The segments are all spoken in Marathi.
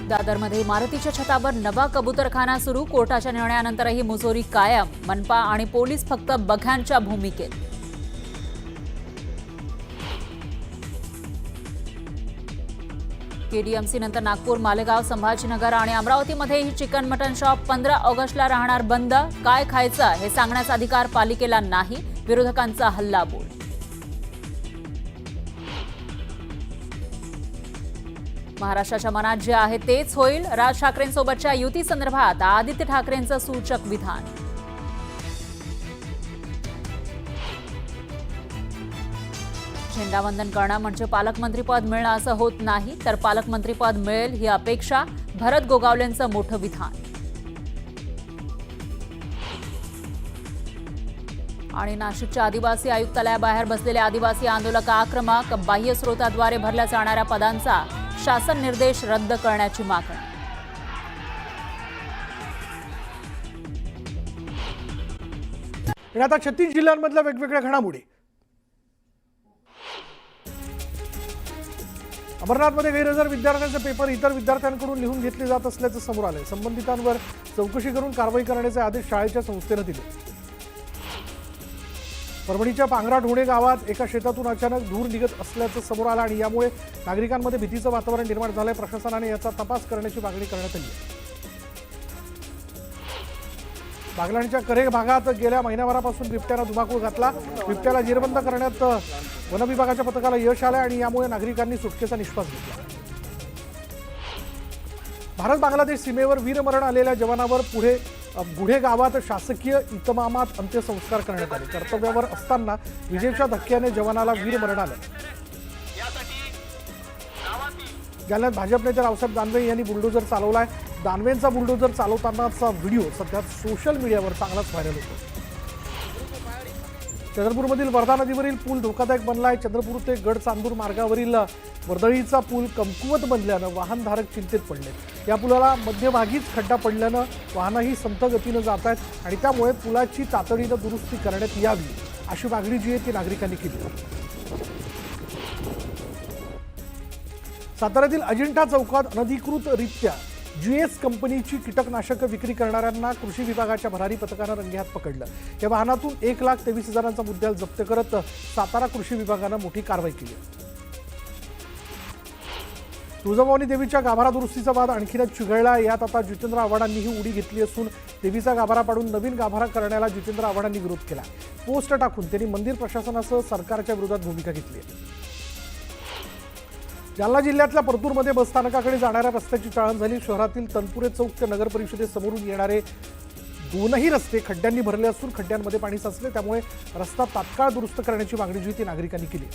दादरमध्ये इमारतीच्या छतावर नवा कबूतरखाना सुरू. कोर्टाच्या निर्णयानंतरही मुजोरी कायम. मनपा आणि पोलीस फक्त बघ्यांच्या भूमिकेत. केडीएमसी नंतर नागपूर, मालेगाव, संभाजीनगर आणि अमरावतीमध्ये ही चिकन मटन शॉप 15 ऑगस्टला राहणार बंद. काय खायचं हे सांगण्याचा अधिकार पालिकेला नाही, विरोधकांचा हल्लाबोल. महाराष्ट्राच्या मनात जे आहे तेच होईल. राज ठाकरेंसोबतच्या युती संदर्भात आदित्य ठाकरेंचं सूचक विधान. झेंडावंदन करणं म्हणजे पालकमंत्रीपद मिळणं असं होत नाही, तर पालकमंत्रीपद मिळेल ही अपेक्षा. भरत गोगावलेंचं मोठं विधान. आणि नाशिकच्या आदिवासी आयुक्तालयाबाहेर बसलेले आदिवासी आंदोलक आक्रमक. बाह्य स्रोताद्वारे भरल्या जाणाऱ्या पदांचा शासन निर्देश रद्द करण्याची मागणी. आता 36 जिल्ह्यांमधल्या वेगवेगळ्या घडामोडी. अमरनाथमध्ये गैरहजर विद्यार्थ्यांचे पेपर इतर विद्यार्थ्यांकडून लिहून घेतले जात असल्याचं समोर आलंय. संबंधितांवर चौकशी करून कारवाई करण्याचे आदेश शाळेच्या संस्थेनं दिले. परभणीच्या पांगरा ढोणे गावात एका शेतातून अचानक धूर निघत असल्याचं समोर आलं आणि यामुळे नागरिकांमध्ये भीतीचं वातावरण निर्माण झालंय. प्रशासनाने याचा तपास करण्याची मागणी करण्यात आली आहे. बागलाणच्या करेग भागात गेल्या महिनाभरापासून बिबट्यानं धुमाकूळ घातला. बिबट्याला जेरबंद करण्यात वनविभागाच्या पथकाला यश आलंय आणि यामुळे नागरिकांनी सुटकेचा निश्वास घेतला. भारत बांगलादेश सीमेवर वीरमरण आलेल्या जवानावर गुढे गावात शासकीय इतमामात अंत्यसंस्कार करण्यात आले. कर्तव्यावर असताना विजेच्या धक्क्याने जवानाला वीरमरण आलं. जालन्यात भाजप नेते रावसाहेब दानवे यांनी बुलडोजर चालवलाय. दानवेंचा बुलडोजर चालवतानाचा व्हिडिओ सध्या सोशल मीडियावर चांगलाच व्हायरल होतो. चंद्रपूरमधील वर्धा नदीवरील पूल धोकादायक बनलाय. चंद्रपूर ते गडचांदूर मार्गावरील वर्दळीचा पूल कमकुवत बनल्यानं वाहनधारक चिंतेत पडले. या पुलाला मध्यभागीच खड्डा पडल्यानं वाहनही संथ गतीनं जात आहेत आणि त्यामुळे पुलाची तातडीनं दुरुस्ती करण्यात यावी अशी मागणी जी आहे ती नागरिकांनी केली. साताऱ्यातील अजिंठा चौकात अनधिकृतरित्या GS कंपनीची कीटकनाशक विक्री करणाऱ्यांना कृषी विभागाच्या भरारी पथकानं रंगेहात पकडलं. या वाहनातून 1,23,000चा मुद्द्याल जप्त करत सातारा कृषी विभागानं मोठी कारवाई केली. तुळजाभवानी देवीच्या गाभारा दुरुस्तीचा वाद आणखीनच चिघळला. यात आता जितेंद्र आव्हाडांनीही उडी घेतली असून देवीचा गाभारा पाडून नवीन गाभारा करण्याला जितेंद्र आव्हाडांनी विरोध केला. पोस्ट टाकून त्यांनी मंदिर प्रशासनासह सरकारच्या विरोधात भूमिका घेतली आहे. जालना जिल्ह्यातल्या परतूरमध्ये बसस्थानकाकडे जाणाऱ्या रस्त्याची चाळण झाली. शहरातील तनपुरे चौक ते नगर परिषदेसमोरून येणारे दोनही रस्ते खड्ड्यांनी भरले असून खड्ड्यांमध्ये पाणी साचले. त्यामुळे रस्ता तात्काळ दुरुस्त करण्याची मागणी जी ती नागरिकांनी केली.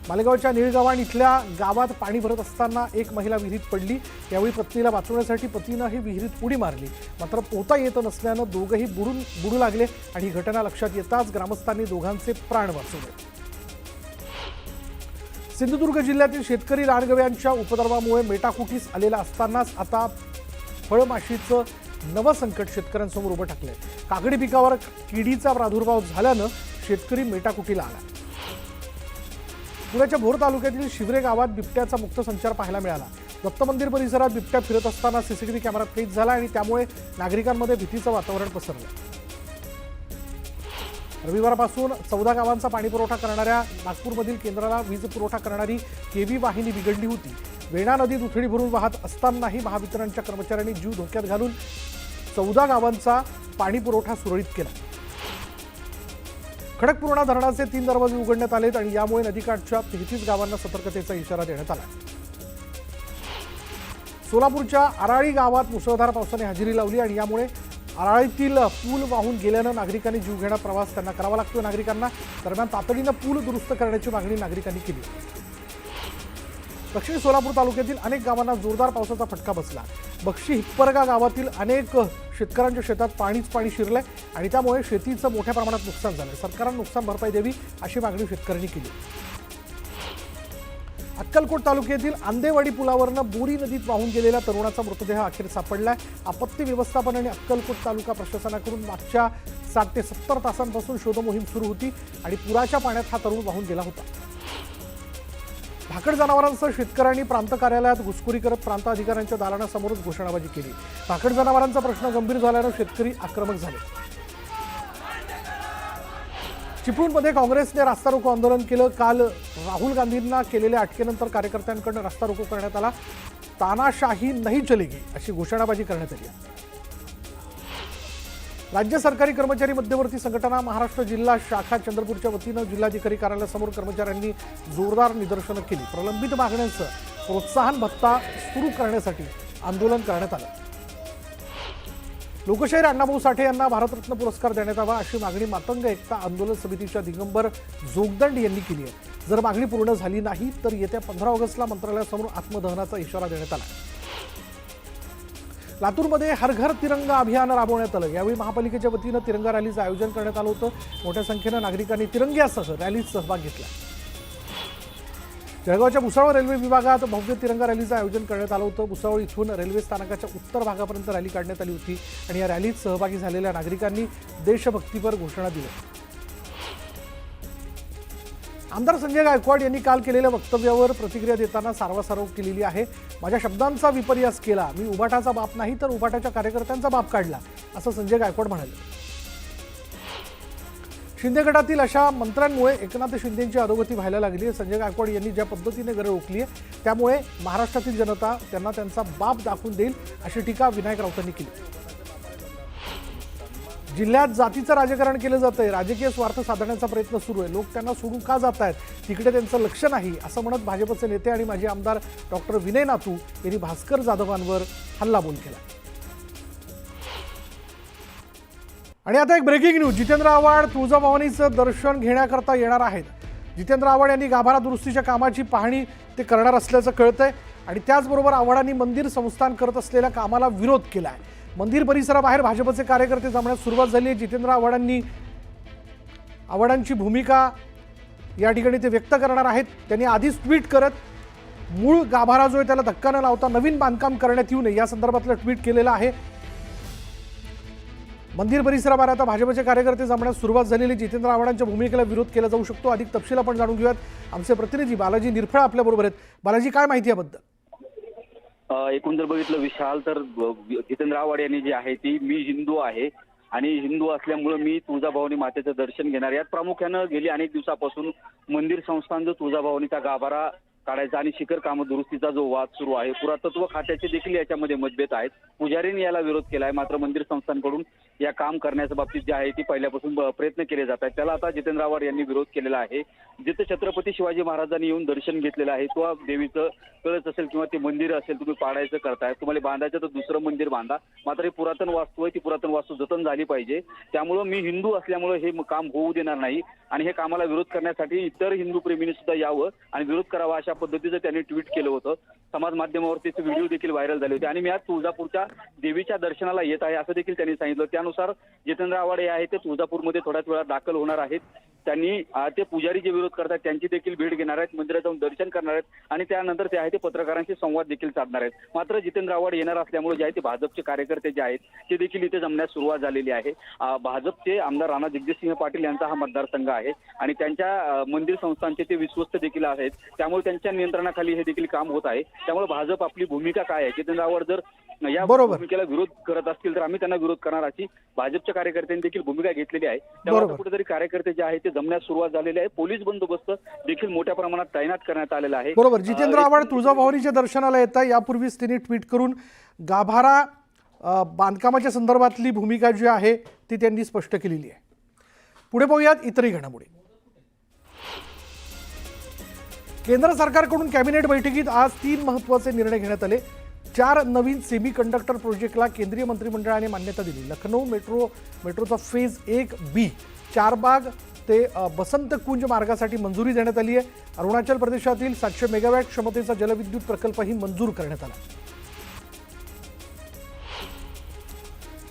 मालेगावच्या निळगावाण इथल्या गावात पाणी भरत असताना एक महिला विहिरीत पडली. यावेळी पत्नीला वाचवण्यासाठी पतीनं ही विहिरीत उडी मारली. मात्र पोहता येत नसल्यानं दोघंही बुडू लागले आणि ही घटना लक्षात येताच ग्रामस्थांनी दोघांचे प्राण वाचवले. सिंधुदुर्ग जिल्ह्यातील शेतकरी रानगव्यांच्या उपद्रवामुळे मेटाकुटीस आलेला असतानाच आता फळमाशीचं नवं संकट शेतकऱ्यांसमोर उभं टाकलंय. काकडी पिकावर किडीचा प्रादुर्भाव झाल्यानं शेतकरी मेटाकुटीला आला. पुण्याच्या भोर तालुक्यातील शिवरे गावात बिबट्याचा मुक्त संचार पाहायला मिळाला. दत्त मंदिर परिसरात बिबट्या फिरत असताना CCTV कॅमेऱ्यात कैद झाला आणि त्यामुळे नागरिकांमध्ये भीतीचं वातावरण पसरलं. रविवारपासून 14 गावांचा पाणीपुरवठा करणाऱ्या नागपूरमधील केंद्राला वीज पुरवठा करणारी केबी वाहिनी बिघडली होती. वेणा नदी दुथडी भरून वाहत असतानाही महावितरणच्या कर्मचाऱ्यांनी जीव धोक्यात घालून 14 गावांचा पाणीपुरवठा सुरळीत केला. खडकपूर्णा धरणाचे 3 दरवाजे उघडण्यात आलेत आणि यामुळे नदीकाठच्या 33 गावांना सतर्कतेचा इशारा देण्यात आला. सोलापूरच्या आराळी गावात मुसळधार पावसाने हजेरी लावली आणि यामुळे आराळीतील पूल वाहून गेल्यानं नागरिकांनी जीवघेणा प्रवास त्यांना करावा लागतो. नागरिकांना दरम्यान तातडीनं पूल दुरुस्त करण्याची मागणी नागरिकांनी केली. दक्षिण सोलापूर तालुक्यातील अनेक गावांना जोरदार पावसाचा फटका बसला. बक्षी हिप्परगा गावातील अनेक शेतकऱ्यांच्या शेतात पाणी शिरलंय आणि त्यामुळे शेतीचं मोठ्या प्रमाणात नुकसान झालंय. सरकारनं नुकसान भरपाई द्यावी अशी मागणी शेतकऱ्यांनी केली. अक्कलकोट तालुक्यातील आंदेवाडी पुलावरनं बोरी नदीत वाहून गेलेल्या तरुणाचा मृतदेह अखेर सापडलाय. आपत्ती व्यवस्थापन आणि अक्कलकोट तालुका प्रशासनाकडून मागच्या 60 ते 70 तासांपासून शोधमोहीम सुरू होती आणि पुराच्या पाण्यात हा तरुण वाहून गेला होता. भाकड जनावरांसह शेतकऱ्यांनी प्रांत कार्यालयात घुसखोरी करत प्रांत अधिकाऱ्यांच्या दालनासमोरच घोषणाबाजी केली। भाकड जनावरांचा प्रश्न गंभीर झाल्यानं शेतकरी आक्रमक झाले। चिपळूणमध्ये काँग्रेसने रास्ता रोको आंदोलन केलं। काल राहुल गांधींना केलेल्या अटकेनंतर कार्यकर्त्यांकडून रास्ता रोको करण्यात आला। तानाशाही नहीं चलेगी अशी घोषणाबाजी करण्यात आली। राज्य सरकारी कर्मचारी मध्यवर्ती संघटना महाराष्ट्र जिल्हा शाखा चंद्रपूरच्या वतीनं जिल्हाधिकारी कार्यालयासमोर कर्मचाऱ्यांनी जोरदार निदर्शनं केली। प्रलंबित मागण्यांचं प्रोत्साहन भत्ता सुरू करण्यासाठी आंदोलन करण्यात आलं। लोकशाहीर अण्णाभाऊ साठे यांना भारतरत्न पुरस्कार देण्यात यावा अशी मागणी मातंग एकता आंदोलन समितीच्या दिगंबर जोगदंड यांनी केली आहे। जर मागणी पूर्ण झाली नाही तर येत्या 15 ऑगस्टला मंत्रालयासमोर आत्मदहनाचा इशारा देण्यात आला। लातूरमध्ये हर घर तिरंगा अभियान राबवण्यात आलं। यावेळी महापालिकेच्या वतीनं तिरंगा रॅलीचं आयोजन करण्यात आलं होतं। मोठ्या संख्येनं नागरिकांनी तिरंग्यासह रॅलीत सहभाग घेतला। जळगावच्या भुसावळ रेल्वे विभागात भव्य तिरंगा रॅलीचं आयोजन करण्यात आलं होतं। भुसावळ इथून रेल्वे स्थानकाच्या उत्तर भागापर्यंत रॅली काढण्यात आली होती आणि या रॅलीत सहभागी झालेल्या नागरिकांनी देशभक्तीपर घोषणा दिल्या। आमदार संजय गायकवाड यांनी काल केलेल्या वक्तव्यावर प्रतिक्रिया देताना सारवासारव केलेली आहे। माझ्या शब्दांचा विपर्यास केला, मी उभाटाचा बाप नाही तर उभाटाच्या कार्यकर्त्यांचा बाप काढला, असं संजय गायकवाड म्हणाले। शिंदे गटातील अशा मंत्र्यांमुळे एकनाथ शिंदेंची अधोगती व्हायला लागली आहे। संजय गायकवाड यांनी ज्या पद्धतीने गरज ओकली आहे त्यामुळे महाराष्ट्रातील जनता त्यांना त्यांचा बाप दाखवून देईल अशी टीका विनायक राऊतांनी केली। जिल्ह्यात जातीचं राजकारण केलं जातंय, राजकीय स्वार्थ साधण्याचा प्रयत्न सुरू आहे, लोक त्यांना सोडून का जात आहेत, तिकडे त्यांचं लक्ष नाही असं म्हणत भाजपचे नेते आणि माजी आमदार डॉक्टर विनय नातू यांनी भास्कर जाधवांवर हल्लाबोल केला। आणि आता एक ब्रेकिंग न्यूज, जितेंद्र आव्हाड तुळजाभवानीचं दर्शन घेण्याकरता येणार आहेत। जितेंद्र आव्हाड यांनी गाभारा दुरुस्तीच्या कामाची पाहणी ते करणार असल्याचं कळतंय आणि त्याचबरोबर आव्हाडांनी मंदिर संस्थान करत असलेल्या कामाला विरोध केला आहे। मंदिर परिसराबाहेर भाजपचे कार्यकर्ते जमण्यास सुरुवात झाली आहे। जितेंद्र आव्हाडांची भूमिका या ठिकाणी ते व्यक्त करणार आहेत। त्यांनी आधीच ट्विट करत मूळ गाभारा जो आहे त्याला धक्का न लावता नवीन बांधकाम करण्यात येऊ नये या संदर्भातलं ट्विट केलेलं आहे। मंदिर परिसराबाहेर आता भाजपचे कार्यकर्ते जमण्यास सुरुवात झालेली। जितेंद्र आव्हाडांच्या भूमिकेला विरोध केला जाऊ शकतो। अधिक तपशील आपण जाणून घेऊयात। आमचे प्रतिनिधी बालाजी निरफळ आपल्या बरोबर आहेत। बालाजी, काय माहिती याबद्दल? एकूण जर बघितलं विशाल तर जितेंद्र आव्हाड यांनी जी आहे ती मी हिंदू आहे आणि हिंदू असल्यामुळे मी तुळजाभवानी मातेचं दर्शन घेणार। यात प्रामुख्यानं गेली अनेक दिवसापासून मंदिर संस्थान जो तुळजाभवानीचा गाभारा काढायचा आणि शिखर काम दुरुस्तीचा जो वाद सुरू आहे, पुरातत्व खात्याचे देखील याच्यामध्ये मतभेद आहेत। पुजारींनी याला विरोध केला आहे, मात्र मंदिर संस्थांकडून या काम करण्याच्या बाबतीत जे आहे ती पहिल्यापासून प्रयत्न केले जात आहेत। त्याला आता जितेंद्र आव्हाड यांनी विरोध केलेला आहे। जिथे छत्रपती शिवाजी महाराजांनी येऊन दर्शन घेतलेलं आहे, तो देवीचं कळस असेल किंवा ते मंदिर असेल तुम्ही पाडायचं करताय, तुम्हाला बांधायचं तर दुसरं मंदिर बांधा, मात्र ही पुरातन वास्तू आहे ती पुरातन वास्तू जतन झाली पाहिजे। त्यामुळं मी हिंदू असल्यामुळे हे काम होऊ देणार नाही आणि हे कामाला विरोध करण्यासाठी इतर हिंदू प्रेमींनी सुद्धा यावं आणि विरोध करावा अशा पद्धतीचं त्यांनी ट्विट केलं होतं। समाज माध्यमावरती ते व्हिडिओ देखील व्हायरल झाले होते आणि मी आज तुळजापूरच्या देवीच्या दर्शनाला येत आहे असं देखील त्यांनी सांगितलं। त्यानुसार जितेंद्र आव्हाड हे आहे ते तुळजापूरमध्ये थोड्याच वेळात दाखल होणार आहेत। त्यांनी ते पुजारी जे विरोध करतात त्यांची देखील भेट घेणार आहेत, मंदिरात जाऊन दर्शन करणार आहेत आणि त्यानंतर ते आहे ते पत्रकारांशी संवाद देखील साधणार आहेत। मात्र जितेंद्र आव्हाड येणार असल्यामुळे जे आहे ते भाजपचे कार्यकर्ते जे आहेत ते देखील इथे जमण्यास सुरुवात झालेली आहे। भाजपचे आमदार राणा जगजितसिंह पाटील यांचा हा मतदारसंघ आहे आणि त्यांच्या मंदिर संस्थांचे ते विश्वस्त देखील आहेत, त्यामुळे त्यांच्या नियंत्रणाखाली हे देखील काम होत आहे। त्यामुळे भाजप आपली भूमिका काय आहे, जितेंद्र आव्हाड जर या भूमिकेला विरोध करत असतील तर आम्ही त्यांना विरोध करणार अशी भाजपच्या कार्यकर्त्यांनी देखील भूमिका घेतलेली आहे। त्यामुळे कुठेतरी कार्यकर्ते जे आहेत ते जमण्यास सुरुवात झालेली आहे। पोलीस बंदोबस्त देखील मोठ्या प्रमाणात तैनात करण्यात आलेला आहे। बरोबर, जितेंद्र आव्हाड तुळजाभवानीच्या दर्शनाला येत आहे। यापूर्वीच त्यांनी ट्विट करून गाभारा बांधकामाच्या संदर्भातली भूमिका जी आहे ती त्यांनी स्पष्ट केलेली आहे। पुढे पाहूयात इतरही घडामोडी। केंद्र सरकारकडून कॅबिनेट बैठकीत आज 3 महत्त्वाचे निर्णय घेण्यात आले। 4 नवीन सेमी कंडक्टर प्रोजेक्टला केंद्रीय मंत्रिमंडळाने मान्यता दिली। लखनौ मेट्रोचा फेज 1B चारबाग ते बसंत कुंज मार्गासाठी मंजुरी देण्यात आली आहे। अरुणाचल प्रदेशातील 700 मेगावॅट क्षमतेचा जलविद्युत प्रकल्पही मंजूर करण्यात आला।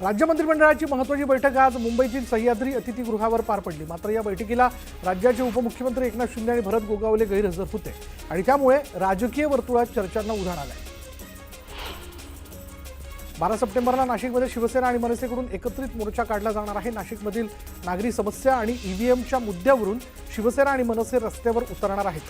राज्य मंत्रिमंडळाची महत्त्वाची बैठक आज मुंबईतील सह्याद्री अतिथीगृहावर पार पडली। मात्र या बैठकीला राज्याचे उपमुख्यमंत्री एकनाथ शिंदे आणि भरत गोगावले गैरहजर होते आणि त्यामुळे राजकीय वर्तुळात चर्चांना उधाण आलंय। 12 सप्टेंबरला नाशिकमध्ये शिवसेना आणि मनसेकडून एकत्रित मोर्चा काढला जाणार आहे। नाशिकमधील नागरी समस्या आणि ईव्हीएमच्या मुद्द्यावरून शिवसेना आणि मनसे रस्त्यावर उतरणार आहेत।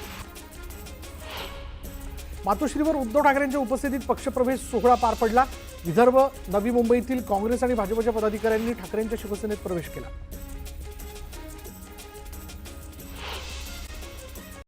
मातोश्रीवर उद्धव ठाकरेंच्या उपस्थितीत पक्षप्रवेश सोहळा पार पडला. विदर्भ, नवी मुंबईतील काँग्रेस आणि भाजपच्या पदाधिकाऱ्यांनी ठाकरेंच्या शिवसेनेत प्रवेश केला.